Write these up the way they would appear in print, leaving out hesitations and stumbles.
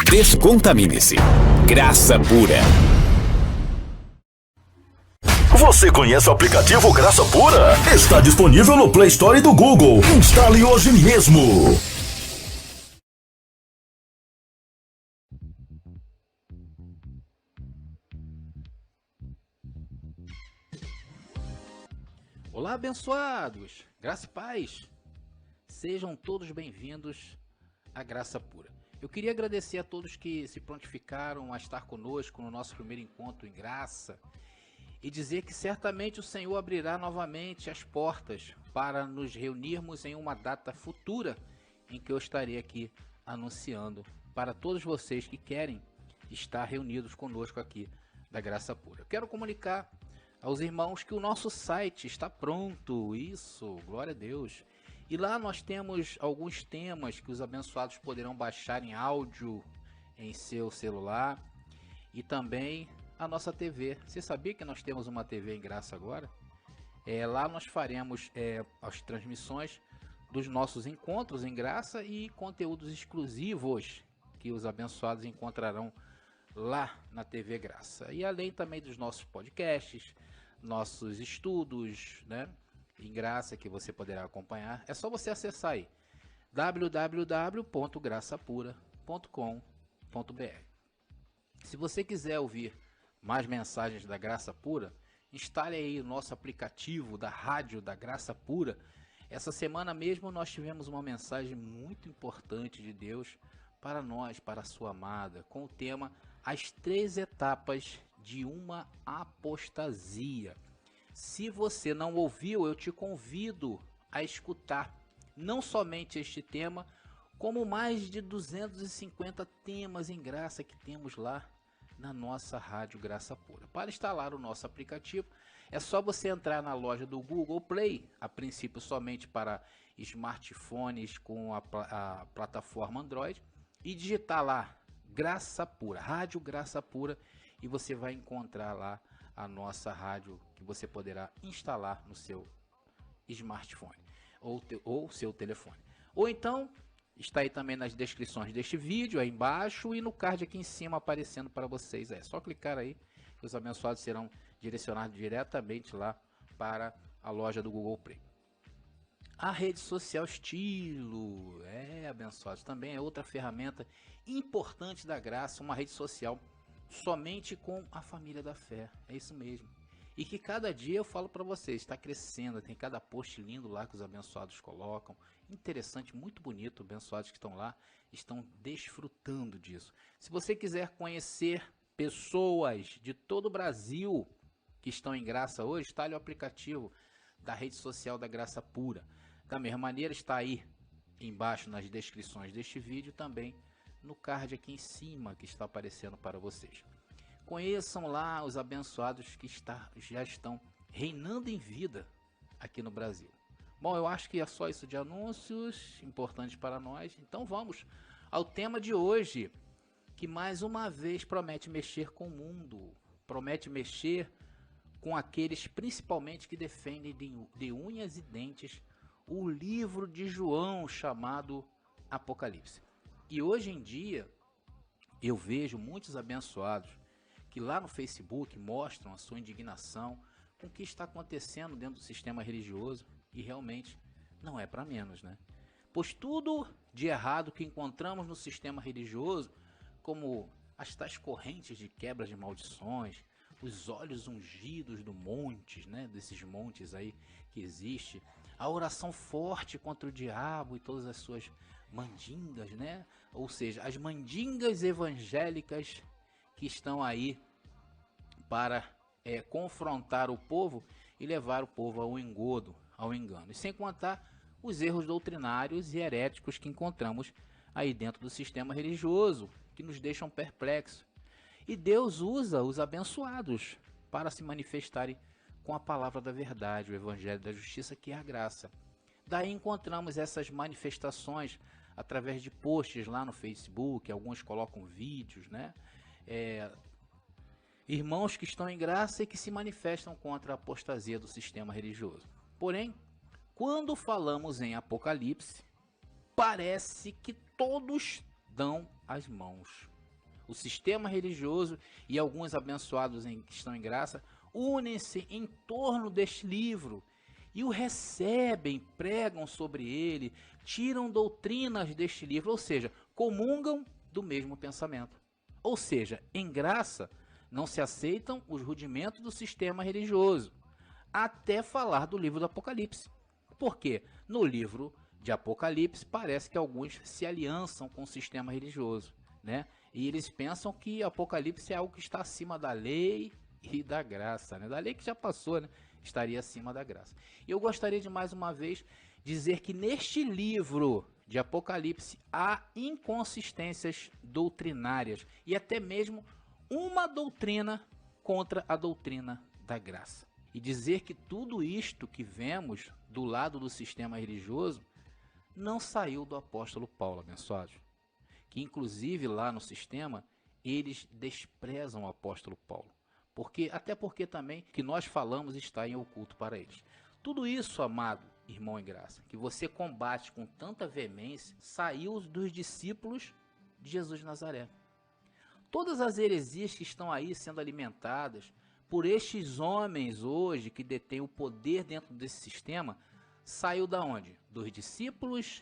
Descontamine-se. Graça pura. Você conhece o aplicativo Graça Pura? Está disponível no Play Store do Google. Instale hoje mesmo. Olá, abençoados! Graça e paz! Sejam todos bem-vindos à Graça Pura. Eu queria agradecer a todos que se prontificaram a estar conosco no nosso primeiro encontro em graça e dizer que certamente o Senhor abrirá novamente as portas para nos reunirmos em uma data futura em que eu estarei aqui anunciando para todos vocês que querem estar reunidos conosco aqui da Graça Pura. Eu quero comunicar aos irmãos que o nosso site está pronto, isso, glória a Deus. E lá nós temos alguns temas que os abençoados poderão baixar em áudio em seu celular e também a nossa TV. Você sabia que nós temos uma TV em graça agora? Lá nós faremos as transmissões dos nossos encontros em graça e conteúdos exclusivos que os abençoados encontrarão lá na TV Graça. E além também dos nossos podcasts, nossos estudos, né, em graça que você poderá acompanhar. É só você acessar aí www.graçapura.com.br. Se você quiser ouvir mais mensagens da Graça Pura, instale aí o nosso aplicativo da rádio da Graça Pura. Essa semana mesmo nós tivemos uma mensagem muito importante de Deus para nós, para a sua amada, com o tema As 3 etapas de uma apostasia. Se você não ouviu, eu te convido a escutar não somente este tema, como mais de 250 temas em graça que temos lá na nossa Rádio Graça Pura. Para instalar o nosso aplicativo, é só você entrar na loja do Google Play, a princípio somente para smartphones com a plataforma Android, e digitar lá Graça Pura, Rádio Graça Pura, e você vai encontrar lá a nossa rádio que você poderá instalar no seu smartphone ou seu telefone. Ou então, está aí também nas descrições deste vídeo, aí embaixo e no card aqui em cima aparecendo para vocês. É só clicar aí que os abençoados serão direcionados diretamente lá para a loja do Google Play. A rede social Estilo, abençoados, também é outra ferramenta importante da graça, uma rede social somente com a família da fé, é isso mesmo. E que cada dia eu falo para vocês, está crescendo, tem cada post lindo lá que os abençoados colocam, interessante, muito bonito, abençoados que estão lá, estão desfrutando disso. Se você quiser conhecer pessoas de todo o Brasil que estão em graça hoje, instale o aplicativo da rede social da Graça Pura. Da mesma maneira, está aí embaixo nas descrições deste vídeo, também no card aqui em cima que está aparecendo para vocês. Conheçam lá os abençoados que já estão reinando em vida aqui no Brasil. Bom, eu acho que é só isso de anúncios importantes para nós. Então vamos ao tema de hoje, que mais uma vez promete mexer com o mundo. Promete mexer com aqueles principalmente que defendem de unhas e dentes o livro de João chamado Apocalipse. E hoje em dia eu vejo muitos abençoados que lá no Facebook mostram a sua indignação com o que está acontecendo dentro do sistema religioso, e realmente não é para menos, né? Pois tudo de errado que encontramos no sistema religioso, como as tais correntes de quebra de maldições, os olhos ungidos do montes, né? Desses montes aí que existe, a oração forte contra o diabo e todas as suas mandingas, né? Ou seja, as mandingas evangélicas que estão aí para confrontar o povo e levar o povo ao engodo, ao engano. E sem contar os erros doutrinários e heréticos que encontramos aí dentro do sistema religioso, que nos deixam perplexos. E Deus usa os abençoados para se manifestarem com a palavra da verdade, o evangelho da justiça, que é a graça. Daí encontramos essas manifestações através de posts lá no Facebook, alguns colocam vídeos, né? Irmãos que estão em graça e que se manifestam contra a apostasia do sistema religioso. Porém, quando falamos em Apocalipse, parece que todos dão as mãos. o sistema religioso e alguns abençoados que estão em graça unem-se em torno deste livro e o recebem, pregam sobre ele, tiram doutrinas deste livro, ou seja, comungam do mesmo pensamento. Ou seja, em graça não se aceitam os rudimentos do sistema religioso, até falar do livro do Apocalipse. Porque no livro de Apocalipse parece que alguns se aliançam com o sistema religioso, né? E eles pensam que Apocalipse é algo que está acima da lei e da graça, né? Da lei que já passou, né? Estaria acima da graça. E eu gostaria de mais uma vez dizer que neste livro de Apocalipse há inconsistências doutrinárias e até mesmo uma doutrina contra a doutrina da graça. E dizer que tudo isto que vemos do lado do sistema religioso não saiu do apóstolo Paulo, abençoados. Que inclusive lá no sistema eles desprezam o apóstolo Paulo. Até porque também que nós falamos está em oculto para eles. Tudo isso, amado irmão em graça, que você combate com tanta veemência, saiu dos discípulos de Jesus de Nazaré. Todas as heresias que estão aí sendo alimentadas por estes homens hoje que detêm o poder dentro desse sistema, saiu da onde? Dos discípulos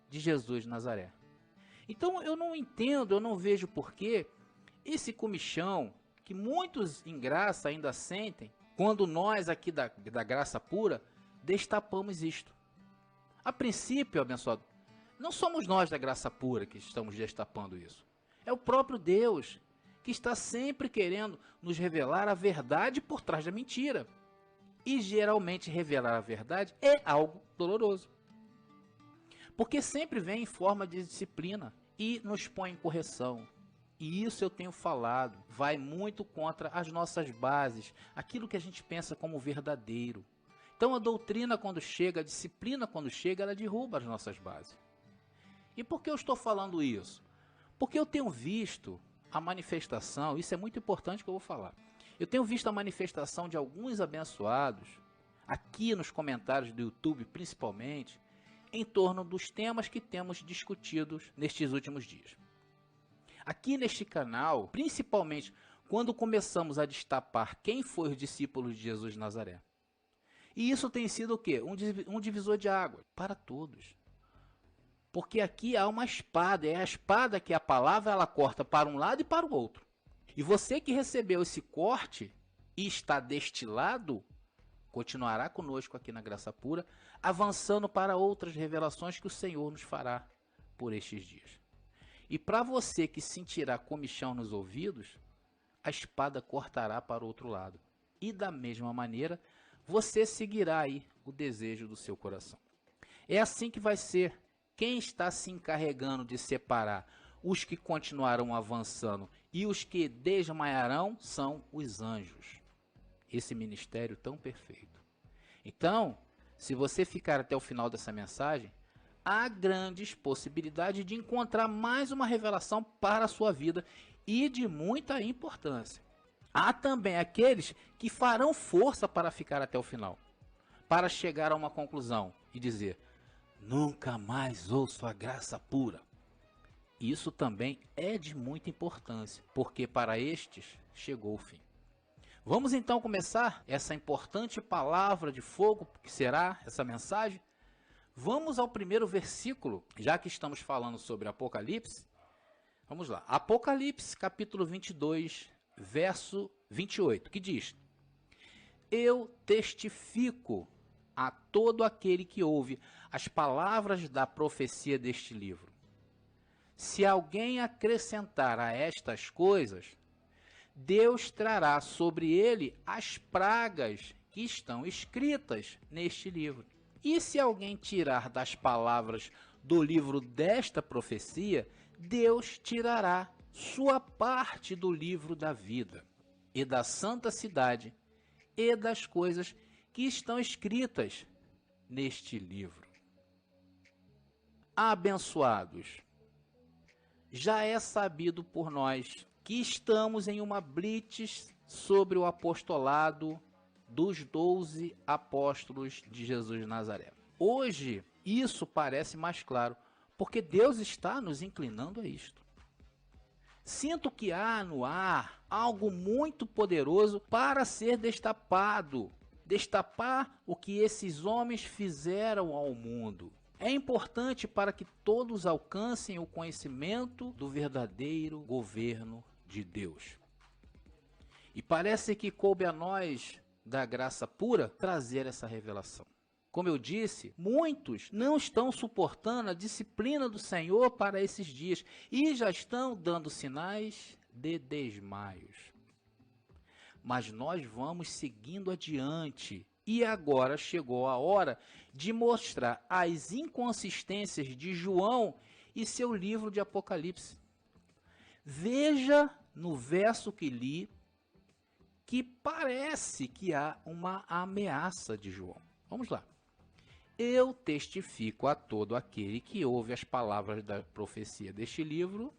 de Jesus de Nazaré. Então eu não entendo, eu não vejo porquê esse comichão que muitos em graça ainda sentem, quando nós aqui da graça pura destapamos isto. A princípio, abençoado, não somos nós da graça pura que estamos destapando isso. É o próprio Deus que está sempre querendo nos revelar a verdade por trás da mentira. E geralmente revelar a verdade é algo doloroso. Porque sempre vem em forma de disciplina e nos põe em correção. E isso eu tenho falado, vai muito contra as nossas bases, aquilo que a gente pensa como verdadeiro. Então a doutrina quando chega, a disciplina quando chega, ela derruba as nossas bases. E por que eu estou falando isso? Porque eu tenho visto a manifestação, isso é muito importante que eu vou falar. Eu tenho visto a manifestação de alguns abençoados, aqui nos comentários do YouTube principalmente, em torno dos temas que temos discutidos nestes últimos dias. Aqui neste canal, principalmente quando começamos a destapar quem foi os discípulos de Jesus de Nazaré. E isso tem sido o quê? Um divisor de água para todos. Porque aqui há uma espada, é a espada que a palavra ela corta para um lado e para o outro. E você que recebeu esse corte e está deste lado, continuará conosco aqui na Graça Pura, avançando para outras revelações que o Senhor nos fará por estes dias. E para você que sentirá comichão nos ouvidos, a espada cortará para o outro lado. E da mesma maneira, você seguirá aí o desejo do seu coração. É assim que vai ser. Quem está se encarregando de separar os que continuarão avançando e os que desmaiarão são os anjos. Esse ministério tão perfeito. Então, se você ficar até o final dessa mensagem, há grandes possibilidades de encontrar mais uma revelação para a sua vida e de muita importância. Há também aqueles que farão força para ficar até o final, para chegar a uma conclusão e dizer: nunca mais ouço a graça pura. Isso também é de muita importância, porque para estes chegou o fim. Vamos então começar essa importante palavra de fogo, que será essa mensagem. Vamos ao primeiro versículo, já que estamos falando sobre Apocalipse. Vamos lá. Apocalipse, capítulo 22, verso 28, que diz: eu testifico a todo aquele que ouve as palavras da profecia deste livro. Se alguém acrescentar a estas coisas, Deus trará sobre ele as pragas que estão escritas neste livro. E se alguém tirar das palavras do livro desta profecia, Deus tirará sua parte do livro da vida, e da santa cidade, e das coisas que estão escritas neste livro. Abençoados, já é sabido por nós que estamos em uma blitz sobre o apostolado dos 12 apóstolos de Jesus de Nazaré. Hoje, isso parece mais claro, porque Deus está nos inclinando a isto. Sinto que há no ar algo muito poderoso para ser destapado. Destapar o que esses homens fizeram ao mundo. É importante para que todos alcancem o conhecimento do verdadeiro governo de Deus. E parece que coube a nós, da graça pura, trazer essa revelação. Como eu disse, muitos não estão suportando a disciplina do Senhor para esses dias e já estão dando sinais de desmaios. Mas nós vamos seguindo adiante. E agora chegou a hora de mostrar as inconsistências de João e seu livro de Apocalipse. Veja no verso que li que parece que há uma ameaça de João. Vamos lá. Eu testifico a todo aquele que ouve as palavras da profecia deste livro.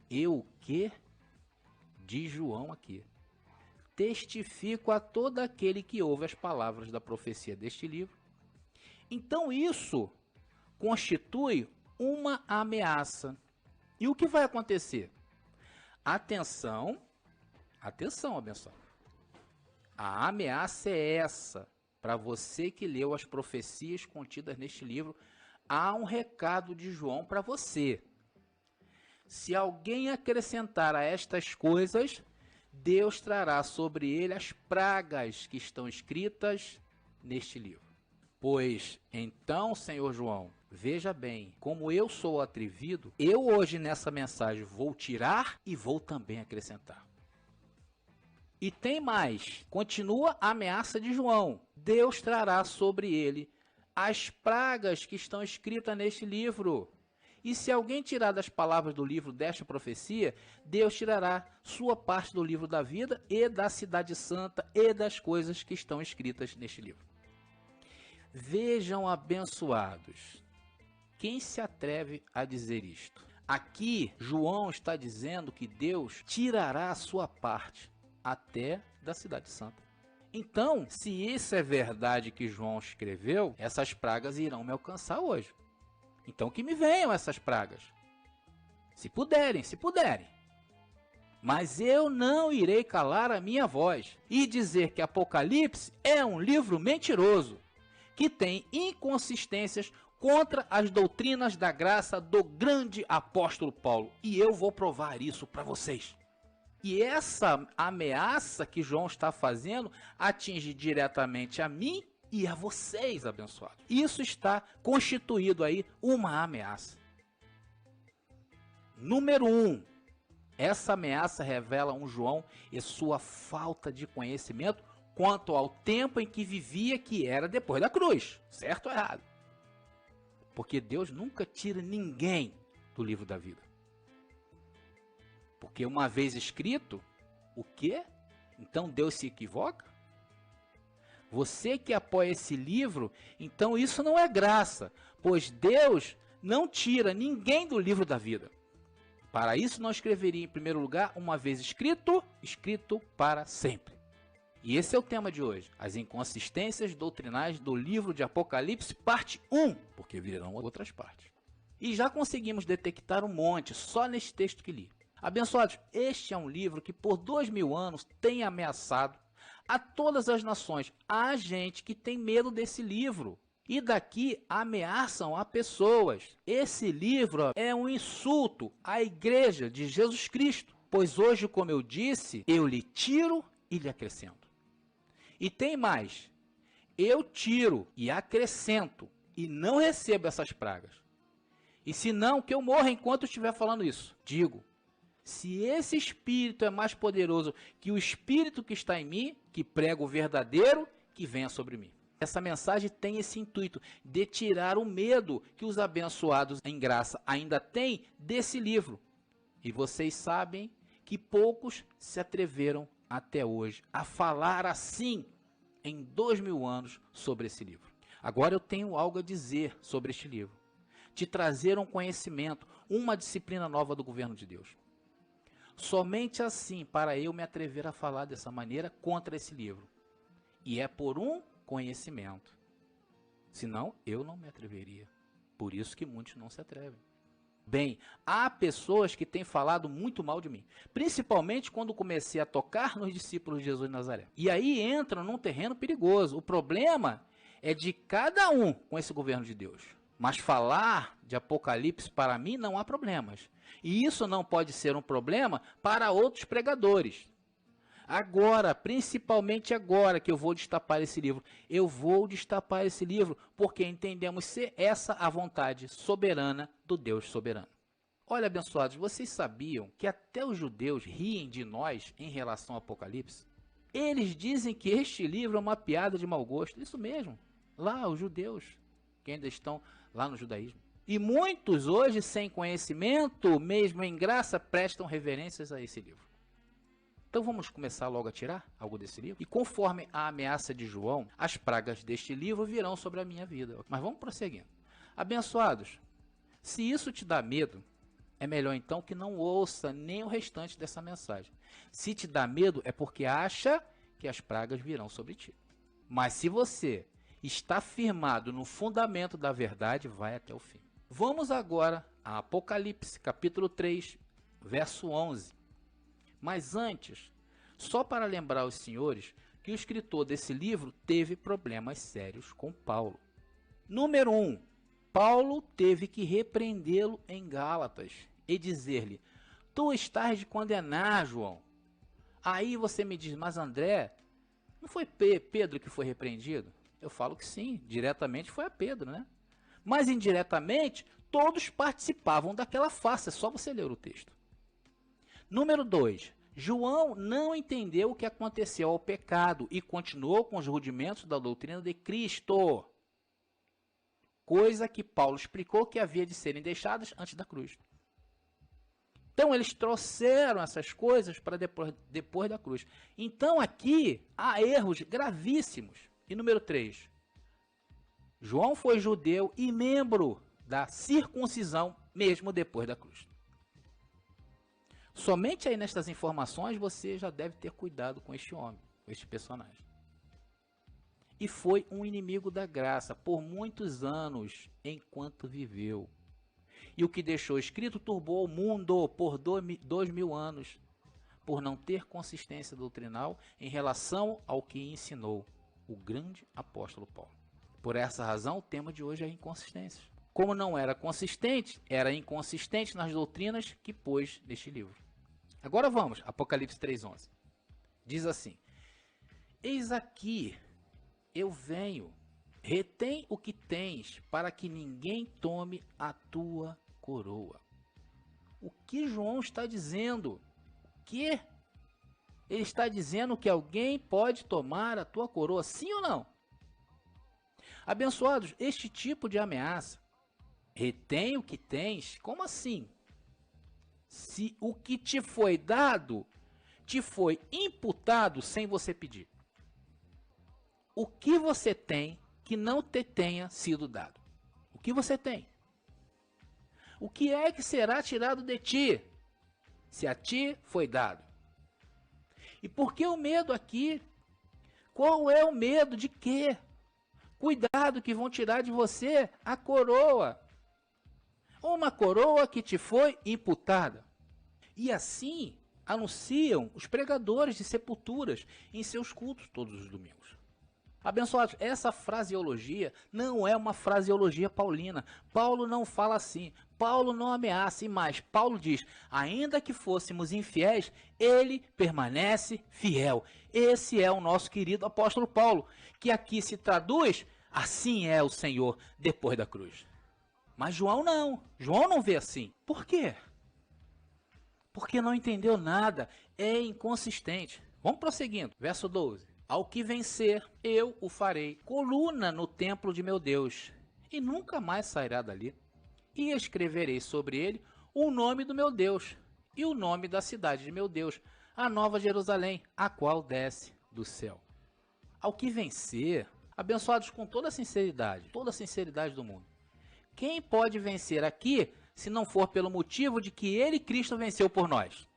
Eu o quê? Diz João aqui. Testifico a todo aquele que ouve as palavras da profecia deste livro. Então isso constitui uma ameaça. E o que vai acontecer? Atenção, atenção, abençoado. A ameaça é essa. Para você que leu as profecias contidas neste livro, há um recado de João para você. Se alguém acrescentar a estas coisas, Deus trará sobre ele as pragas que estão escritas neste livro. Pois então, Senhor João, veja bem, como eu sou atrevido, eu hoje nessa mensagem vou tirar e vou também acrescentar. E tem mais, continua a ameaça de João. Deus trará sobre ele as pragas que estão escritas neste livro. E se alguém tirar das palavras do livro desta profecia, Deus tirará sua parte do livro da vida e da cidade santa e das coisas que estão escritas neste livro. Vejam, abençoados, quem se atreve a dizer isto? Aqui, João está dizendo que Deus tirará a sua parte até da cidade santa. Então, se isso é verdade que João escreveu, essas pragas irão me alcançar hoje. Então que me venham essas pragas. Se puderem, se puderem. Mas eu não irei calar a minha voz e dizer que Apocalipse é um livro mentiroso, que tem inconsistências contra as doutrinas da graça do grande apóstolo Paulo. E eu vou provar isso para vocês. E essa ameaça que João está fazendo atinge diretamente a mim e a vocês, abençoados. Isso está constituído aí uma ameaça. Número 1. Essa ameaça revela um João e sua falta de conhecimento quanto ao tempo em que vivia, que era depois da cruz. Certo ou errado? Porque Deus nunca tira ninguém do livro da vida. Porque uma vez escrito, o quê? Então Deus se equivoca? Você que apoia esse livro, então isso não é graça, pois Deus não tira ninguém do livro da vida. Para isso não escreveria em primeiro lugar, uma vez escrito, escrito para sempre. E esse é o tema de hoje, as inconsistências doutrinais do livro de Apocalipse, parte 1, porque virão outras partes. E já conseguimos detectar um monte só neste texto que li. Abençoados, este é um livro que por 2000 anos tem ameaçado a todas as nações. Há gente que tem medo desse livro e daqui ameaçam a pessoas. Esse livro é um insulto à igreja de Jesus Cristo, pois hoje, como eu disse, eu lhe tiro e lhe acrescento. E tem mais, eu tiro e acrescento e não recebo essas pragas. E se não, que eu morra enquanto eu estiver falando isso. Digo, se esse Espírito é mais poderoso que o Espírito que está em mim, que prega o verdadeiro, que venha sobre mim. Essa mensagem tem esse intuito de tirar o medo que os abençoados em graça ainda têm desse livro. E vocês sabem que poucos se atreveram até hoje a falar assim em 2000 anos sobre esse livro. Agora eu tenho algo a dizer sobre este livro. Te trazer um conhecimento, uma disciplina nova do governo de Deus. Somente assim para eu me atrever a falar dessa maneira contra esse livro. E é por um conhecimento. Senão eu não me atreveria. Por isso que muitos não se atrevem. Bem, há pessoas que têm falado muito mal de mim, principalmente quando comecei a tocar nos discípulos de Jesus de Nazaré. E aí entram num terreno perigoso. O problema é de cada um com esse governo de Deus. Mas falar de Apocalipse para mim não há problemas. E isso não pode ser um problema para outros pregadores. Agora, principalmente agora que eu vou destapar esse livro, eu vou destapar esse livro porque entendemos ser essa a vontade soberana do Deus soberano. Olha, abençoados, vocês sabiam que até os judeus riem de nós em relação ao Apocalipse? Eles dizem que este livro é uma piada de mau gosto. Isso mesmo, lá os judeus, que ainda estão lá no judaísmo. E muitos hoje, sem conhecimento, mesmo em graça, prestam reverências a esse livro. Então vamos começar logo a tirar algo desse livro? E conforme a ameaça de João, as pragas deste livro virão sobre a minha vida. Mas vamos prosseguindo. Abençoados, se isso te dá medo, é melhor então que não ouça nem o restante dessa mensagem. Se te dá medo, é porque acha que as pragas virão sobre ti. Mas se você está firmado no fundamento da verdade, vai até o fim. Vamos agora a Apocalipse, capítulo 3, verso 11. Mas antes, só para lembrar os senhores que o escritor desse livro teve problemas sérios com Paulo. Número 1. Paulo teve que repreendê-lo em Gálatas e dizer-lhe: tu estás de condenar, João. Aí você me diz: mas André, não foi Pedro que foi repreendido? Eu falo que sim, diretamente foi a Pedro, né? Mas indiretamente, todos participavam daquela farsa, é só você ler o texto. Número 2. João não entendeu o que aconteceu ao pecado e continuou com os rudimentos da doutrina de Cristo. Coisa que Paulo explicou que havia de serem deixadas antes da cruz. Então eles trouxeram essas coisas para depois da cruz. Então aqui há erros gravíssimos. E número 3. João foi judeu e membro da circuncisão mesmo depois da cruz. Somente aí nestas informações você já deve ter cuidado com este homem, com este personagem. E foi um inimigo da graça por muitos anos enquanto viveu. E o que deixou escrito turbou o mundo por 2000 anos, por não ter consistência doutrinal em relação ao que ensinou o grande apóstolo Paulo. Por essa razão, o tema de hoje é inconsistência. Como não era consistente, era inconsistente nas doutrinas que pôs neste livro. Agora vamos, Apocalipse 3:11. Diz assim: eis aqui, eu venho, retém o que tens, para que ninguém tome a tua coroa. O que João está dizendo? O que? Ele está dizendo que alguém pode tomar a tua coroa, sim ou não? Abençoados, este tipo de ameaça, retém o que tens, como assim? Se o que te foi dado, te foi imputado sem você pedir. O que você tem que não te tenha sido dado? O que você tem? O que é que será tirado de ti, se a ti foi dado? E por que o medo aqui? Qual é o medo de quê? Cuidado que vão tirar de você a coroa. Uma coroa que te foi imputada. E assim anunciam os pregadores de sepulturas em seus cultos todos os domingos. Abençoados, essa fraseologia não é uma fraseologia paulina. Paulo não fala assim. Paulo não ameaça. E mais, Paulo diz: ainda que fôssemos infiéis, ele permanece fiel. Esse é o nosso querido apóstolo Paulo, que aqui se traduz: assim é o Senhor depois da cruz. Mas João não. João não vê assim. Por quê? Porque não entendeu nada. É inconsistente. Vamos prosseguindo. Verso 12. Ao que vencer, eu o farei coluna no templo de meu Deus, e nunca mais sairá dali. E escreverei sobre ele o nome do meu Deus, e o nome da cidade de meu Deus, a nova Jerusalém, a qual desce do céu. Ao que vencer, abençoados com toda a sinceridade do mundo. Quem pode vencer aqui, se não for pelo motivo de que ele, Cristo, venceu por nós?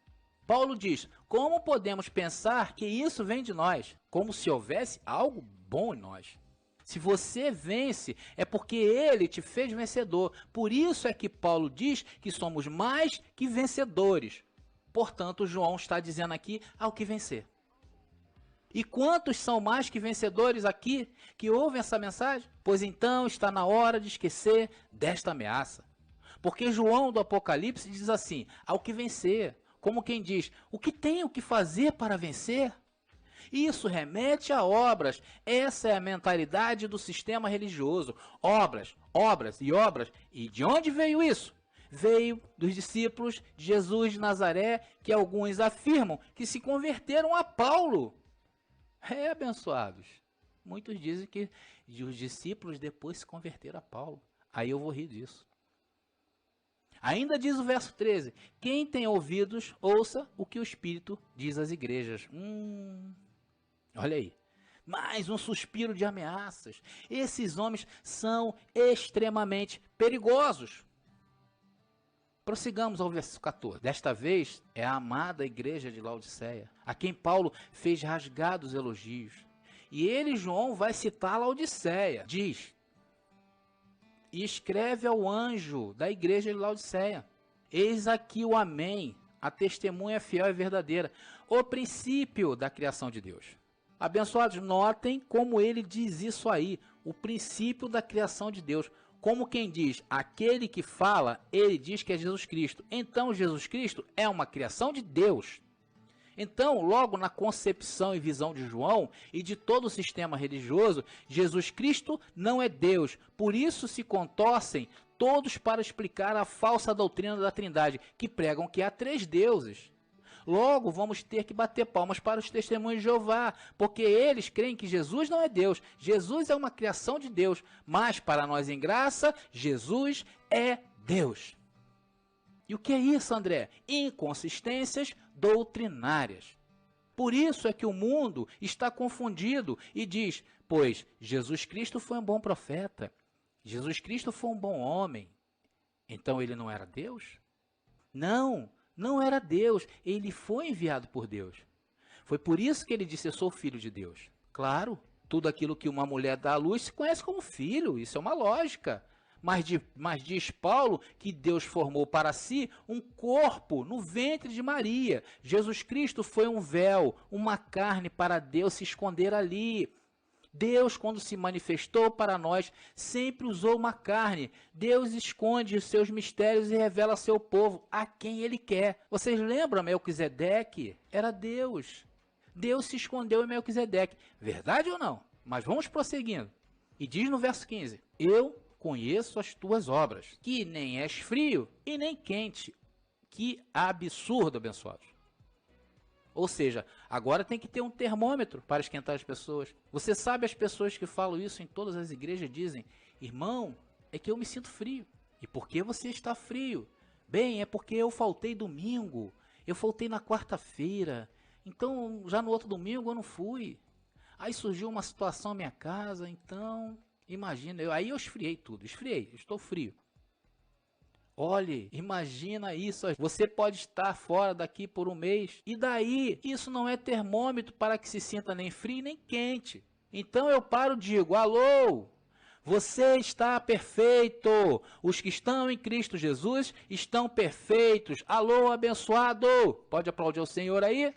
Paulo diz: como podemos pensar que isso vem de nós? Como se houvesse algo bom em nós. Se você vence, é porque ele te fez vencedor. Por isso é que Paulo diz que somos mais que vencedores. Portanto, João está dizendo aqui ao que vencer. E quantos são mais que vencedores aqui que ouvem essa mensagem? Pois então está na hora de esquecer desta ameaça. Porque João do Apocalipse diz assim, ao que vencer, como quem diz, o que tenho que fazer para vencer? Isso remete a obras. Essa é a mentalidade do sistema religioso. Obras, obras e obras. E de onde veio isso? Veio dos discípulos de Jesus de Nazaré, que alguns afirmam que se converteram a Paulo. Abençoados. Muitos dizem que os discípulos depois se converteram a Paulo. Aí eu vou rir disso. Ainda diz o verso 13, quem tem ouvidos, ouça o que o Espírito diz às igrejas. Olha aí, mais um suspiro de ameaças. Esses homens são extremamente perigosos. Prossigamos ao verso 14. Desta vez é a amada igreja de Laodiceia, a quem Paulo fez rasgados elogios. E ele, João, vai citar Laodiceia. Diz, e escreve ao anjo da igreja de Laodiceia, eis aqui o Amém, a testemunha fiel e verdadeira, o princípio da criação de Deus. Abençoados, notem como ele diz isso aí, o princípio da criação de Deus. Como quem diz, aquele que fala, ele diz que é Jesus Cristo. Então, Jesus Cristo é uma criação de Deus. Então, logo na concepção e visão de João e de todo o sistema religioso, Jesus Cristo não é Deus. Por isso se contorcem todos para explicar a falsa doutrina da Trindade, que pregam que há 3 deuses. Logo, vamos ter que bater palmas para os testemunhos de Jeová, porque eles creem que Jesus não é Deus. Jesus é uma criação de Deus, mas para nós em graça, Jesus é Deus. E o que é isso, André? Inconsistências doutrinárias. Por isso é que o mundo está confundido e diz, pois Jesus Cristo foi um bom profeta, Jesus Cristo foi um bom homem, então ele não era Deus? Não, não era Deus, ele foi enviado por Deus. Foi por isso que ele disse, eu sou filho de Deus. Claro, tudo aquilo que uma mulher dá à luz se conhece como filho, isso é uma lógica. Mas diz Paulo que Deus formou para si um corpo no ventre de Maria. Jesus Cristo foi um véu, uma carne para Deus se esconder ali. Deus, quando se manifestou para nós, sempre usou uma carne. Deus esconde os seus mistérios e revela ao seu povo a quem ele quer. Vocês lembram Melquisedeque? Era Deus. Deus se escondeu em Melquisedeque. Verdade ou não? Mas vamos prosseguindo. E diz no verso 15, eu conheço as tuas obras, que nem és frio e nem quente. Que absurdo, abençoados. Ou seja, agora tem que ter um termômetro para esquentar as pessoas. Você sabe, as pessoas que falam isso em todas as igrejas dizem, irmão, é que eu me sinto frio. E por que você está frio? Bem, é porque eu faltei domingo, eu faltei na quarta-feira, então já no outro domingo eu não fui. Aí surgiu uma situação na minha casa, então... Imagina, aí eu esfriei tudo, estou frio. Olhe, imagina isso, você pode estar fora daqui por um mês, e daí, isso não é termômetro para que se sinta nem frio nem quente. Então eu paro e digo, alô, você está perfeito, os que estão em Cristo Jesus estão perfeitos, alô abençoado, pode aplaudir o Senhor aí?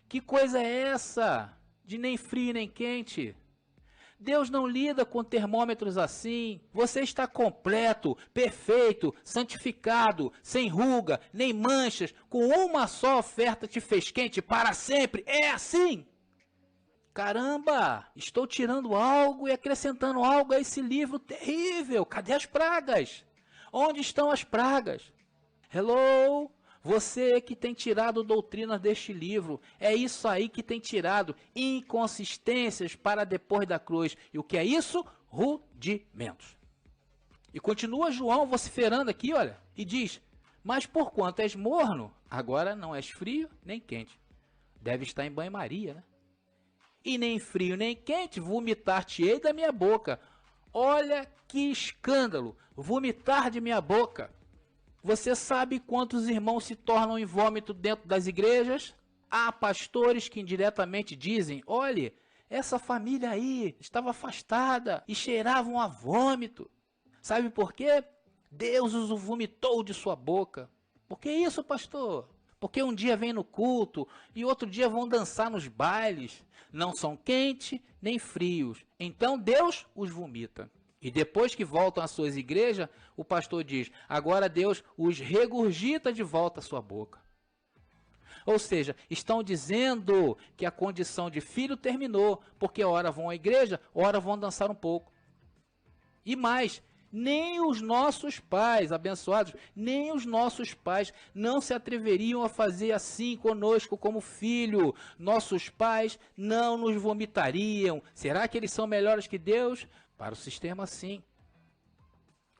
Que coisa é essa, de nem frio nem quente? Deus não lida com termômetros assim. Você está completo, perfeito, santificado, sem ruga, nem manchas, com uma só oferta te fez quente para sempre. É assim. Caramba, estou tirando algo e acrescentando algo a esse livro terrível. Cadê as pragas? Onde estão as pragas? Hello? Você que tem tirado doutrinas deste livro, é isso aí que tem tirado inconsistências para depois da cruz. E o que é isso? Rudimentos. E continua João vociferando aqui, olha, e diz, mas porquanto és morno, agora não és frio nem quente. Deve estar em banho-maria, né? E nem frio nem quente, vomitar-te-ei da minha boca. Olha que escândalo, vomitar de minha boca. Você sabe quantos irmãos se tornam em vômito dentro das igrejas? Há pastores que indiretamente dizem, olhe, essa família aí estava afastada e cheiravam a vômito. Sabe por quê? Deus os vomitou de sua boca. Por que isso, pastor? Porque um dia vem no culto e outro dia vão dançar nos bailes. Não são quentes nem frios. Então Deus os vomita. E depois que voltam às suas igrejas, o pastor diz, agora Deus os regurgita de volta à sua boca. Ou seja, estão dizendo que a condição de filho terminou, porque ora vão à igreja, ora vão dançar um pouco. E mais, nem os nossos pais, abençoados, nem os nossos pais não se atreveriam a fazer assim conosco como filho. Nossos pais não nos vomitariam. Será que eles são melhores que Deus? Para o sistema, sim.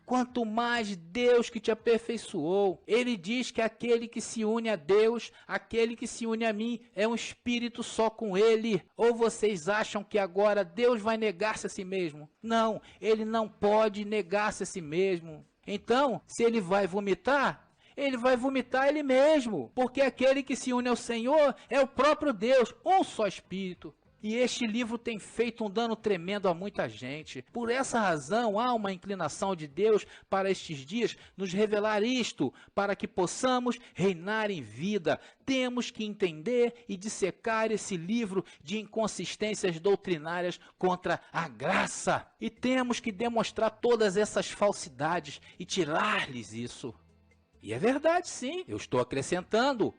Quanto mais Deus que te aperfeiçoou. Ele diz que aquele que se une a Deus, aquele que se une a mim, é um espírito só com ele. Ou vocês acham que agora Deus vai negar-se a si mesmo? Não, ele não pode negar-se a si mesmo. Então, se ele vai vomitar ele mesmo. Porque aquele que se une ao Senhor é o próprio Deus, um só espírito. E este livro tem feito um dano tremendo a muita gente. Por essa razão, há uma inclinação de Deus para estes dias nos revelar isto, para que possamos reinar em vida. Temos que entender e dissecar esse livro de inconsistências doutrinárias contra a graça. E temos que demonstrar todas essas falsidades e tirar-lhes isso. E é verdade, sim. Eu estou acrescentando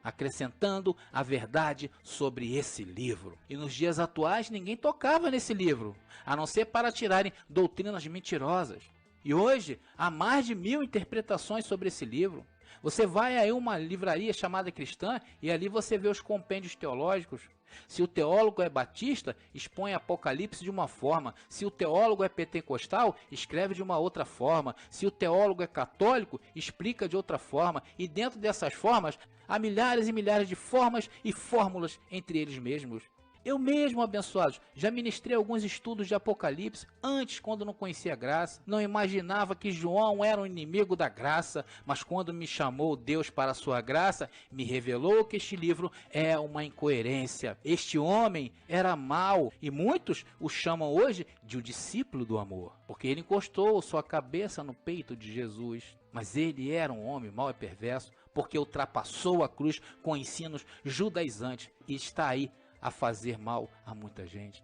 a verdade sobre esse livro. E nos dias atuais ninguém tocava nesse livro, a não ser para tirarem doutrinas mentirosas. E hoje há mais de 1000 interpretações sobre esse livro. Você vai aí a uma livraria chamada cristã e ali você vê os compêndios teológicos. Se o teólogo é batista, expõe Apocalipse de uma forma. Se o teólogo é pentecostal, escreve de uma outra forma. Se o teólogo é católico, explica de outra forma. E dentro dessas formas, há milhares e milhares de formas e fórmulas entre eles mesmos. Eu mesmo, abençoados, já ministrei alguns estudos de Apocalipse antes, quando não conhecia a graça. Não imaginava que João era um inimigo da graça, mas quando me chamou Deus para a sua graça, me revelou que este livro é uma incoerência. Este homem era mau e muitos o chamam hoje de o discípulo do amor, porque ele encostou sua cabeça no peito de Jesus. Mas ele era um homem mau e perverso, porque ultrapassou a cruz com ensinos judaizantes e está aí a fazer mal a muita gente.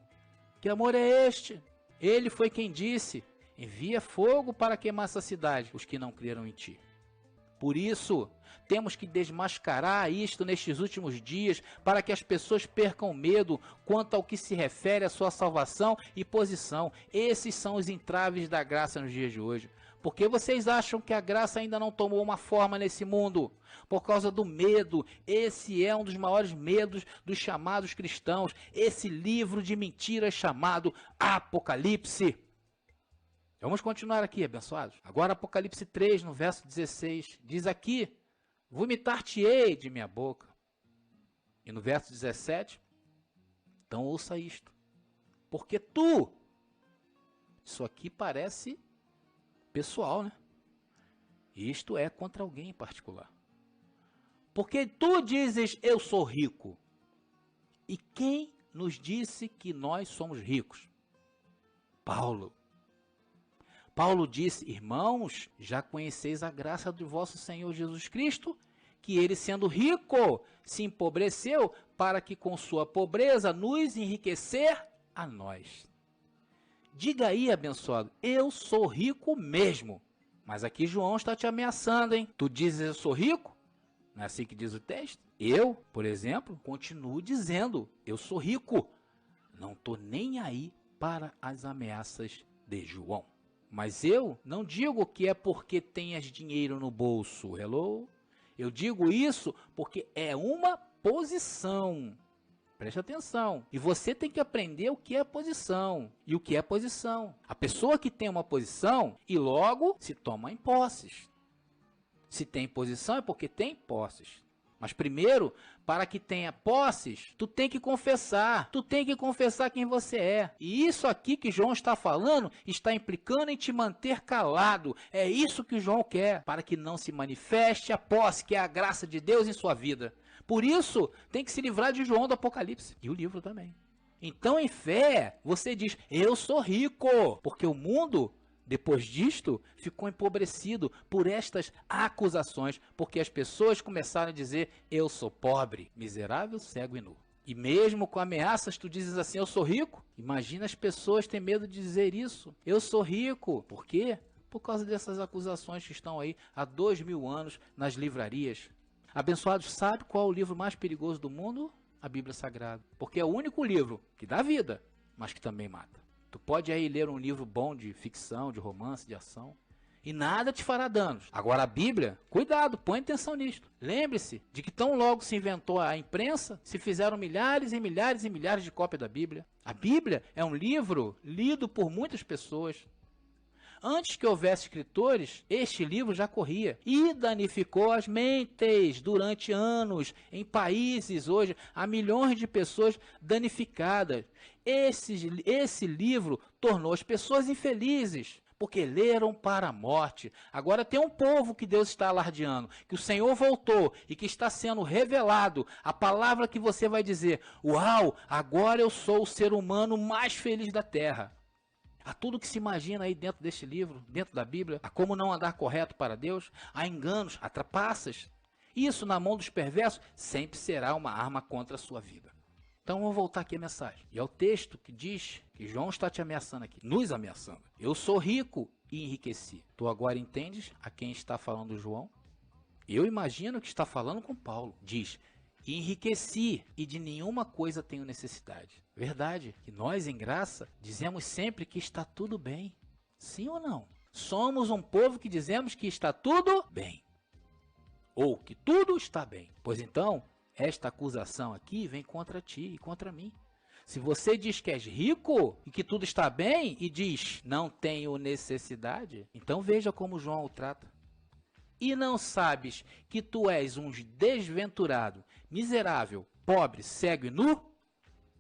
Que amor é este? Ele foi quem disse, envia fogo para queimar essa cidade, os que não creram em ti. Por isso, temos que desmascarar isto nestes últimos dias, para que as pessoas percam medo quanto ao que se refere à sua salvação e posição. Esses são os entraves da graça nos dias de hoje. Porque vocês acham que a graça ainda não tomou uma forma nesse mundo? Por causa do medo. Esse é um dos maiores medos dos chamados cristãos. Esse livro de mentiras chamado Apocalipse. Vamos continuar aqui, abençoados. Agora Apocalipse 3, no verso 16, diz aqui, vomitar-te-ei de minha boca. E no verso 17, então ouça isto. Porque tu, isso aqui parece pessoal, né? Isto é contra alguém em particular. Porque tu dizes, eu sou rico. E quem nos disse que nós somos ricos? Paulo. Paulo disse, irmãos, já conheceis a graça do vosso Senhor Jesus Cristo, que ele sendo rico, se empobreceu para que com sua pobreza nos enriquecer a nós. Diga aí, abençoado, eu sou rico mesmo. Mas aqui João está te ameaçando, hein? Tu dizes eu sou rico? Não é assim que diz o texto? Eu, por exemplo, continuo dizendo, eu sou rico. Não estou nem aí para as ameaças de João. Mas eu não digo que é porque tenhas dinheiro no bolso, hello? Eu digo isso porque é uma posição. Preste atenção. E você tem que aprender o que é posição. E o que é posição. A pessoa que tem uma posição e logo se toma em posses. Se tem posição é porque tem posses. Mas primeiro, para que tenha posses, tu tem que confessar. Tu tem que confessar quem você é. E isso aqui que João está falando, está implicando em te manter calado. É isso que João quer, para que não se manifeste a posse, que é a graça de Deus em sua vida. Por isso, tem que se livrar de João do Apocalipse. E o livro também. Então, em fé, você diz, eu sou rico, porque o mundo, depois disto, ficou empobrecido por estas acusações, porque as pessoas começaram a dizer, eu sou pobre, miserável, cego e nu. E mesmo com ameaças, tu dizes assim, eu sou rico? Imagina, as pessoas têm medo de dizer isso. Eu sou rico. Por quê? Por causa dessas acusações que estão aí há 2000 anos nas livrarias. Abençoados, sabe qual é o livro mais perigoso do mundo? A Bíblia Sagrada. Porque é o único livro que dá vida, mas que também mata. Tu pode aí ler um livro bom de ficção, de romance, de ação, e nada te fará danos. Agora a Bíblia, cuidado, põe atenção nisto. Lembre-se de que tão logo se inventou a imprensa, se fizeram milhares e milhares e milhares de cópias da Bíblia. A Bíblia é um livro lido por muitas pessoas. Antes que houvesse escritores, este livro já corria e danificou as mentes durante anos. Em países hoje, há milhões de pessoas danificadas. Esse livro tornou as pessoas infelizes, porque leram para a morte. Agora tem um povo que Deus está alardeando, que o Senhor voltou e que está sendo revelado a palavra que você vai dizer, uau, agora eu sou o ser humano mais feliz da terra. Há tudo que se imagina aí dentro deste livro, dentro da Bíblia, há como não andar correto para Deus, há enganos, há trapaças. Isso na mão dos perversos sempre será uma arma contra a sua vida. Então vamos voltar aqui a mensagem. E é o texto que diz que João está te ameaçando aqui, nos ameaçando. Eu sou rico e enriqueci. Tu agora entendes a quem está falando João? Eu imagino que está falando com Paulo. Diz, enriqueci e de nenhuma coisa tenho necessidade. Verdade, que nós em graça dizemos sempre que está tudo bem. Sim ou não? Somos um povo que dizemos que está tudo bem. Ou que tudo está bem. Pois então, esta acusação aqui vem contra ti e contra mim. Se você diz que és rico e que tudo está bem e diz não tenho necessidade, então veja como João o trata. E não sabes que tu és um desventurado, miserável, pobre, cego e nu?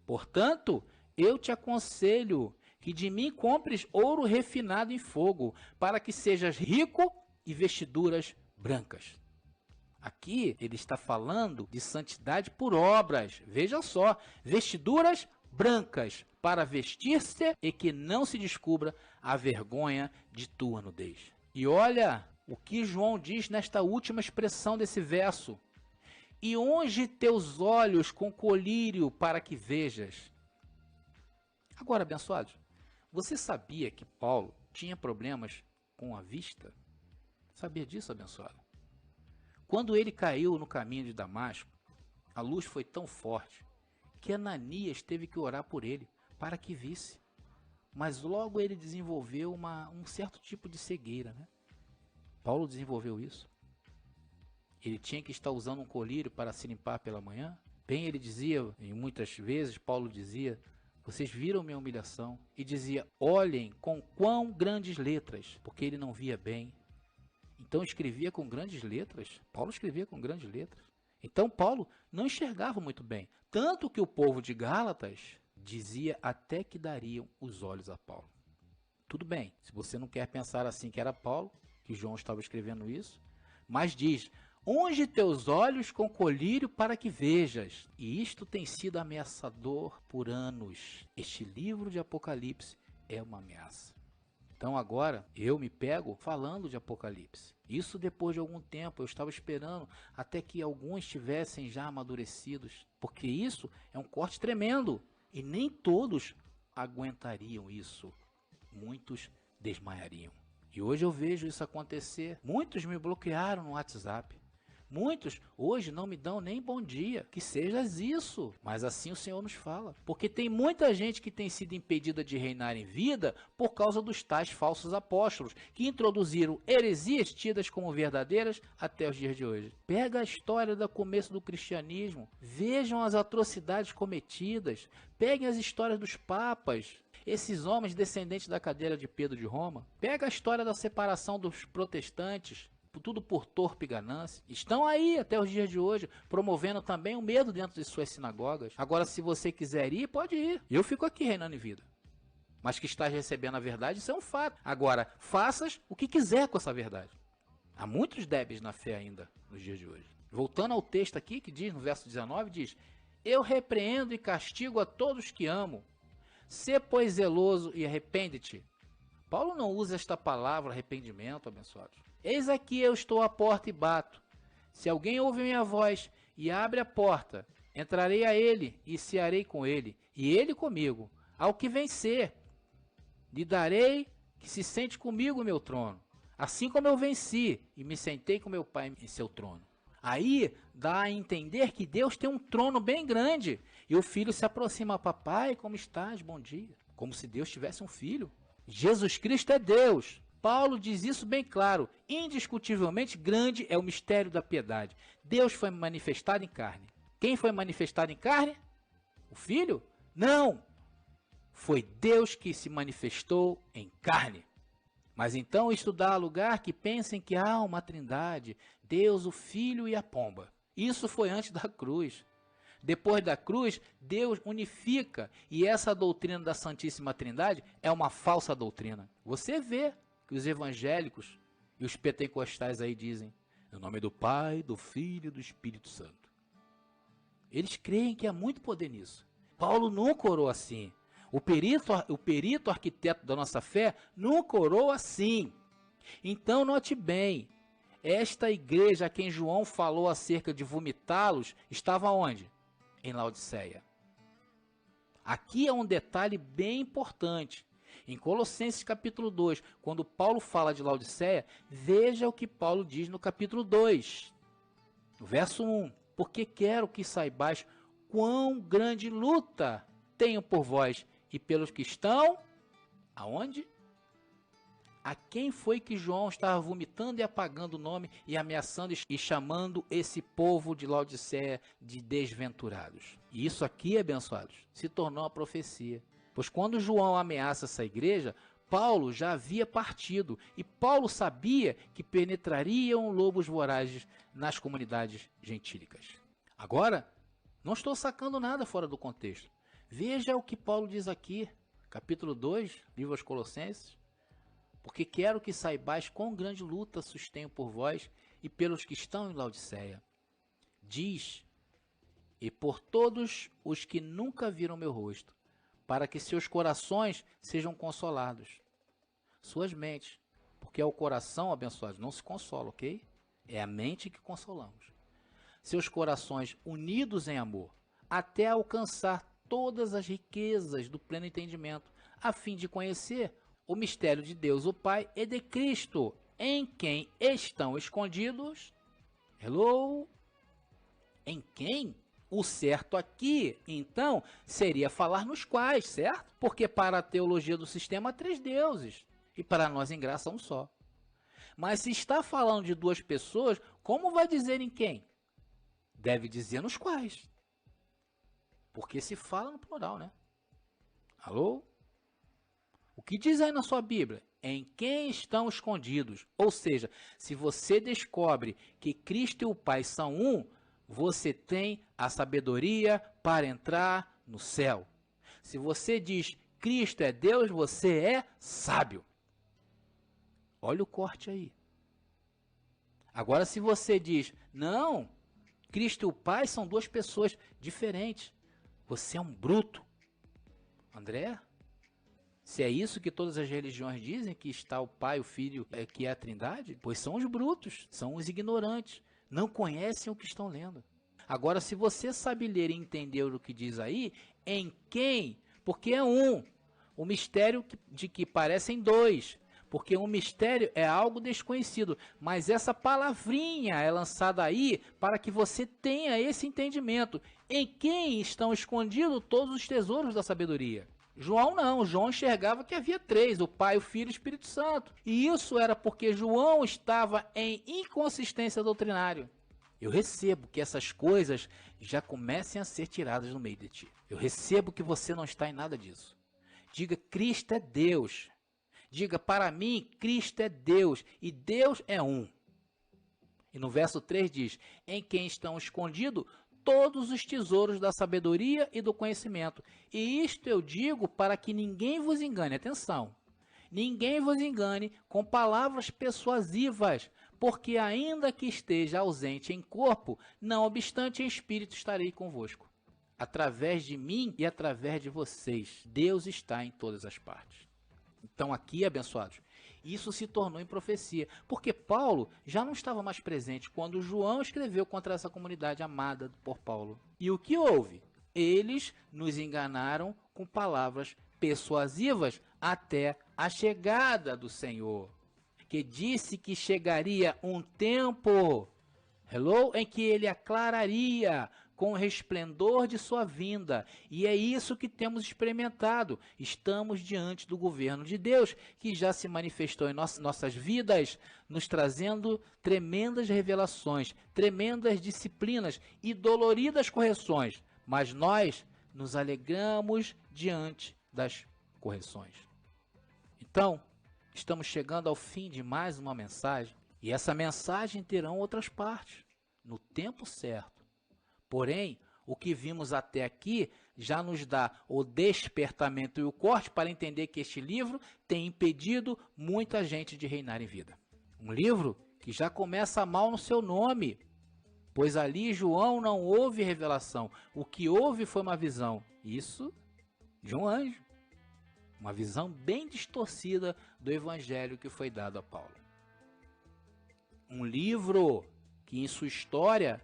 Portanto, eu te aconselho que de mim compres ouro refinado em fogo, para que sejas rico e vestiduras brancas. Aqui ele está falando de santidade por obras. Veja só, vestiduras brancas para vestir-se e que não se descubra a vergonha de tua nudez. E olha o que João diz nesta última expressão desse verso. E unge teus olhos com colírio para que vejas. Agora, abençoados, você sabia que Paulo tinha problemas com a vista? Sabia disso, abençoado? Quando ele caiu no caminho de Damasco, a luz foi tão forte que Ananias teve que orar por ele para que visse. Mas logo ele desenvolveu um certo tipo de cegueira, né? Paulo desenvolveu isso. Ele tinha que estar usando um colírio para se limpar pela manhã. Bem, ele dizia, e muitas vezes Paulo dizia, vocês viram minha humilhação? E dizia, olhem com quão grandes letras, porque ele não via bem. Então escrevia com grandes letras. Paulo escrevia com grandes letras. Então Paulo não enxergava muito bem. Tanto que o povo de Gálatas dizia até que dariam os olhos a Paulo. Tudo bem, se você não quer pensar assim que era Paulo, que João estava escrevendo isso, mas diz, unge teus olhos com colírio para que vejas. E isto tem sido ameaçador por anos. Este livro de Apocalipse é uma ameaça. Então agora eu me pego falando de Apocalipse. Isso depois de algum tempo, eu estava esperando até que alguns estivessem já amadurecidos. Porque isso é um corte tremendo. E nem todos aguentariam isso. Muitos desmaiariam. E hoje eu vejo isso acontecer. Muitos me bloquearam no WhatsApp. Muitos hoje não me dão nem bom dia. Que sejas isso. Mas assim o Senhor nos fala. Porque tem muita gente que tem sido impedida de reinar em vida por causa dos tais falsos apóstolos, que introduziram heresias tidas como verdadeiras até os dias de hoje. Pega a história do começo do cristianismo. Vejam as atrocidades cometidas. Peguem as histórias dos papas. Esses homens descendentes da cadeira de Pedro de Roma. Pega a história da separação dos protestantes. Tudo por torpe ganância. Estão aí até os dias de hoje, promovendo também o medo dentro de suas sinagogas. Agora, se você quiser ir, pode ir. Eu fico aqui reinando em vida. Mas que estás recebendo a verdade, isso é um fato. Agora, faças o que quiser com essa verdade. Há muitos débeis na fé ainda nos dias de hoje. Voltando ao texto aqui, que diz no verso 19, diz, eu repreendo e castigo a todos que amo. Sê, pois, zeloso e arrepende-te. Paulo não usa esta palavra arrependimento, abençoados. Eis aqui eu estou à porta e bato. Se alguém ouve minha voz e abre a porta, entrarei a ele e cearei com ele, e ele comigo. Ao que vencer, lhe darei que se sente comigo em meu trono, assim como eu venci e me sentei com meu Pai em seu trono. Aí dá a entender que Deus tem um trono bem grande e o filho se aproxima: papai, como estás? Bom dia. Como se Deus tivesse um filho. Jesus Cristo é Deus. Paulo diz isso bem claro. Indiscutivelmente grande é o mistério da piedade. Deus foi manifestado em carne. Quem foi manifestado em carne? O filho? Não. Foi Deus que se manifestou em carne. Mas então isto dá lugar que pensem que há uma trindade, Deus, o Filho e a pomba. Isso foi antes da cruz. Depois da cruz, Deus unifica, e essa doutrina da Santíssima Trindade é uma falsa doutrina. Você vê que os evangélicos e os pentecostais aí dizem, em nome do Pai, do Filho e do Espírito Santo. Eles creem que há muito poder nisso. Paulo nunca orou assim. O perito arquiteto da nossa fé nunca orou assim. Então note bem, esta igreja a quem João falou acerca de vomitá-los estava onde? Em Laodiceia. Aqui é um detalhe bem importante. Em Colossenses capítulo 2, quando Paulo fala de Laodiceia, veja o que Paulo diz no capítulo 2. No verso 1, porque quero que saibais quão grande luta tenho por vós e pelos que estão, aonde? A quem foi que João estava vomitando e apagando o nome e ameaçando e chamando esse povo de Laodiceia de desventurados? E isso aqui, abençoados, se tornou uma profecia. Pois quando João ameaça essa igreja, Paulo já havia partido. E Paulo sabia que penetrariam lobos vorazes nas comunidades gentílicas. Agora, não estou sacando nada fora do contexto. Veja o que Paulo diz aqui, capítulo 2, livro aos Colossenses. Porque quero que saibais quão grande luta sustenho por vós e pelos que estão em Laodiceia. Diz, e por todos os que nunca viram meu rosto, para que seus corações sejam consolados. Suas mentes, porque é o coração, abençoado, não se consola, ok? É a mente que consolamos. Seus corações unidos em amor, até alcançar todas as riquezas do pleno entendimento, a fim de conhecer o mistério de Deus, o Pai, e de Cristo, em quem estão escondidos. Hello? Em quem? O certo aqui, então, seria falar nos quais, certo? Porque para a teologia do sistema há 3 deuses, e para nós em graça um só. Mas se está falando de 2 pessoas, como vai dizer em quem? Deve dizer nos quais. Porque se fala no plural, né? Alô? O que diz aí na sua Bíblia? Em quem estão escondidos? Ou seja, se você descobre que Cristo e o Pai são um, você tem a sabedoria para entrar no céu. Se você diz Cristo é Deus, você é sábio. Olha o corte aí. Agora, se você diz, não, Cristo e o Pai são 2 pessoas diferentes, você é um bruto. André, se é isso que todas as religiões dizem, que está o Pai, o Filho, que é a Trindade, pois são os brutos, são os ignorantes, não conhecem o que estão lendo. Agora, se você sabe ler e entender o que diz aí, em quem? Porque é um. O mistério de que parecem 2. Porque um mistério é algo desconhecido. Mas essa palavrinha é lançada aí para que você tenha esse entendimento. Em quem estão escondidos todos os tesouros da sabedoria? João não. João enxergava que havia 3, o Pai, o Filho e o Espírito Santo. E isso era porque João estava em inconsistência doutrinária. Eu recebo que essas coisas já comecem a ser tiradas no meio de ti. Eu recebo que você não está em nada disso. Diga, Cristo é Deus. Diga, para mim, Cristo é Deus e Deus é um. E no verso 3 diz, em quem estão escondidos todos os tesouros da sabedoria e do conhecimento. E isto eu digo para que ninguém vos engane. Atenção. Ninguém vos engane com palavras persuasivas, porque ainda que esteja ausente em corpo, não obstante em espírito estarei convosco. através de mim e através de vocês. Deus está em todas as partes. Então aqui, abençoados, isso se tornou em profecia, porque Paulo já não estava mais presente quando João escreveu contra essa comunidade amada por Paulo. E o que houve? Eles nos enganaram com palavras persuasivas até a chegada do Senhor, que disse que chegaria um tempo, em que ele aclararia com o resplendor de sua vinda. E é isso que temos experimentado. Estamos diante do governo de Deus, que já se manifestou em nossas vidas, nos trazendo tremendas revelações, tremendas disciplinas e doloridas correções. Mas nós nos alegramos diante das correções. Então, estamos chegando ao fim de mais uma mensagem, e essa mensagem terá outras partes, no tempo certo. Porém, o que vimos até aqui já nos dá o despertamento e o corte para entender que este livro tem impedido muita gente de reinar em vida. Um livro que já começa mal no seu nome, pois ali João não houve revelação. O que houve foi uma visão, isso de um anjo. Uma visão bem distorcida do evangelho que foi dado a Paulo. Um livro que em sua história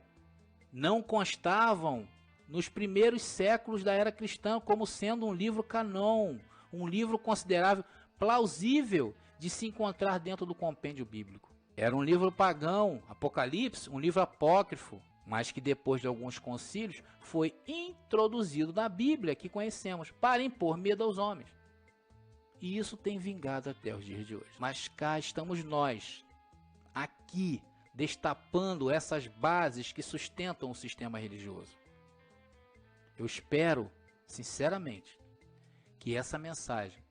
não constavam nos primeiros séculos da era cristã como sendo um livro canon, um livro considerável, plausível de se encontrar dentro do compêndio bíblico. Era um livro pagão, Apocalipse, um livro apócrifo, mas que depois de alguns concílios foi introduzido na Bíblia que conhecemos para impor medo aos homens. E isso tem vingado até os dias de hoje. Mas cá estamos nós, aqui, destapando essas bases que sustentam o sistema religioso. Eu espero, sinceramente, que essa mensagem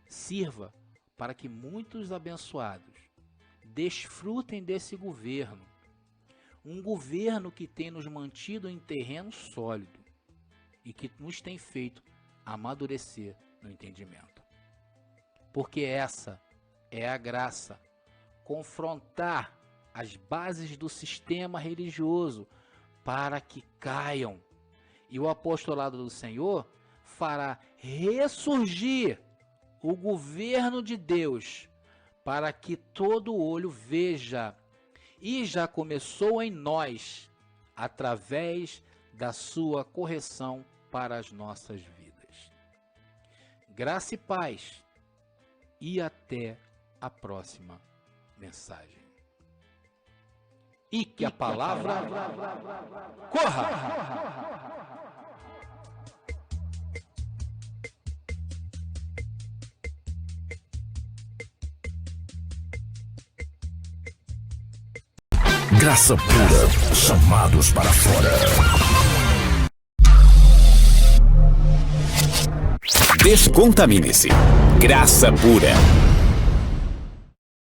sirva para que muitos abençoados desfrutem desse governo. Um governo que tem nos mantido em terreno sólido e que nos tem feito amadurecer no entendimento. Porque essa é a graça, confrontar as bases do sistema religioso para que caiam. E o apostolado do Senhor fará ressurgir o governo de Deus para que todo olho veja. E já começou em nós, através da sua correção para as nossas vidas. Graça e paz. E até a próxima mensagem. E que a palavra corra! Graça pura, chamados para fora. Descontamine-se. Graça pura.